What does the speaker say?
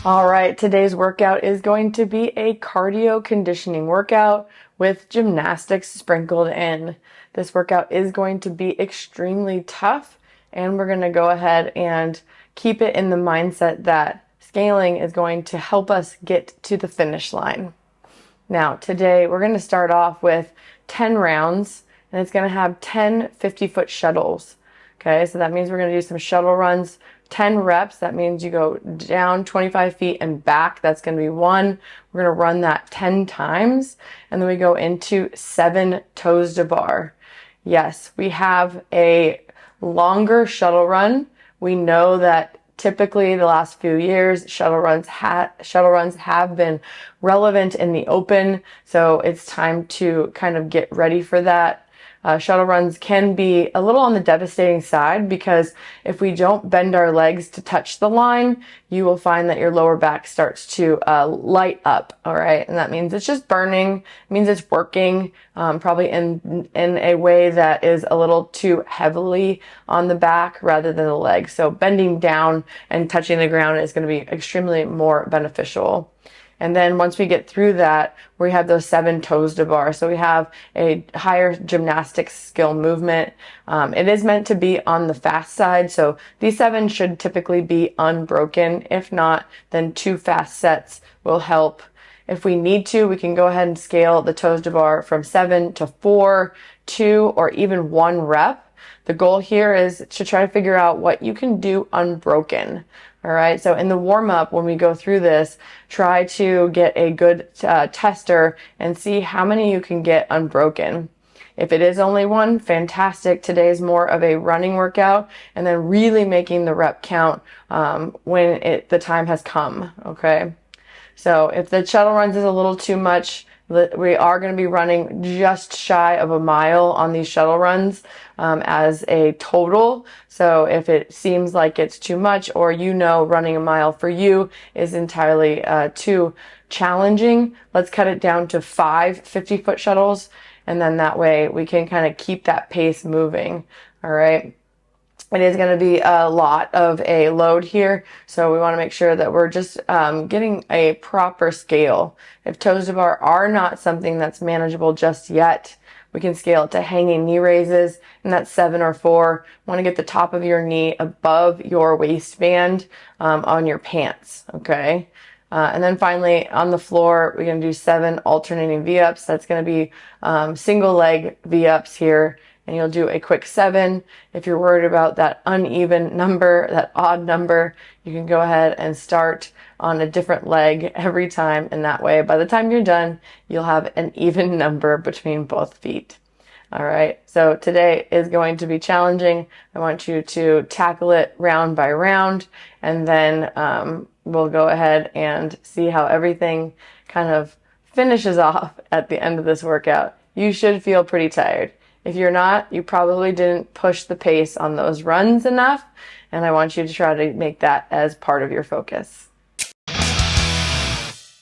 All right, today's workout is going to be a cardio conditioning workout with gymnastics sprinkled in. This workout is going to be extremely tough, and we're going to go ahead and keep it in the mindset that scaling is going to help us get to the finish line. Now, today we're going to start off with 10 rounds, and it's going to have 10 50-foot shuttles. Okay, so that means we're going to do some shuttle runs, 10 reps. That means you go down 25 feet and back. That's going to be one. We're going to run that 10 times, and then we go into 7 toes to bar. Yes, we have a longer shuttle run. We know that typically the last few years, shuttle runs have been relevant in the open, so it's time to kind of get ready for that. Shuttle runs can be a little on the devastating side because if we don't bend our legs to touch the line, you will find that your lower back starts to light up, all right? And that means it's just burning. It means it's working, probably in a way that is a little too heavily on the back rather than the legs. So bending down and touching the ground is going to be extremely more beneficial. And then once we get through that, we have those 7 toes to bar. So we have a higher gymnastics skill movement. It is meant to be on the fast side. So these 7 should typically be unbroken. If not, then 2 fast sets will help. If we need to, we can go ahead and scale the toes to bar from 7 to 4, 2, or even 1 rep. The goal here is to try to figure out what you can do unbroken. All right. So in the warm up, when we go through this, try to get a good tester and see how many you can get unbroken. If it is only 1, fantastic. Today is more of a running workout, and then really making the rep count when the time has come. Okay. So if the shuttle runs is a little too much, we are going to be running just shy of a mile on these shuttle runs as a total. So if it seems like it's too much, or running a mile for you is entirely too challenging, let's cut it down to 5 50-foot shuttles, and then that way we can kind of keep that pace moving. All right. It is going to be a lot of a load here, so we want to make sure that we're just getting a proper scale. If toes to bar are not something that's manageable just yet, we can scale it to hanging knee raises, and that's 7 or 4. Want to get the top of your knee above your waistband on your pants, okay? And then finally, on the floor, we're going to do 7 alternating V-ups. That's going to be single leg V-ups here. And you'll do a quick 7. If you're worried about that uneven number, that odd number, you can go ahead and start on a different leg every time. And that way, by the time you're done, you'll have an even number between both feet. All right. So today is going to be challenging. I want you to tackle it round by round, and then we'll go ahead and see how everything kind of finishes off at the end of this workout. You should feel pretty tired. If you're not, you probably didn't push the pace on those runs enough, and I want you to try to make that as part of your focus.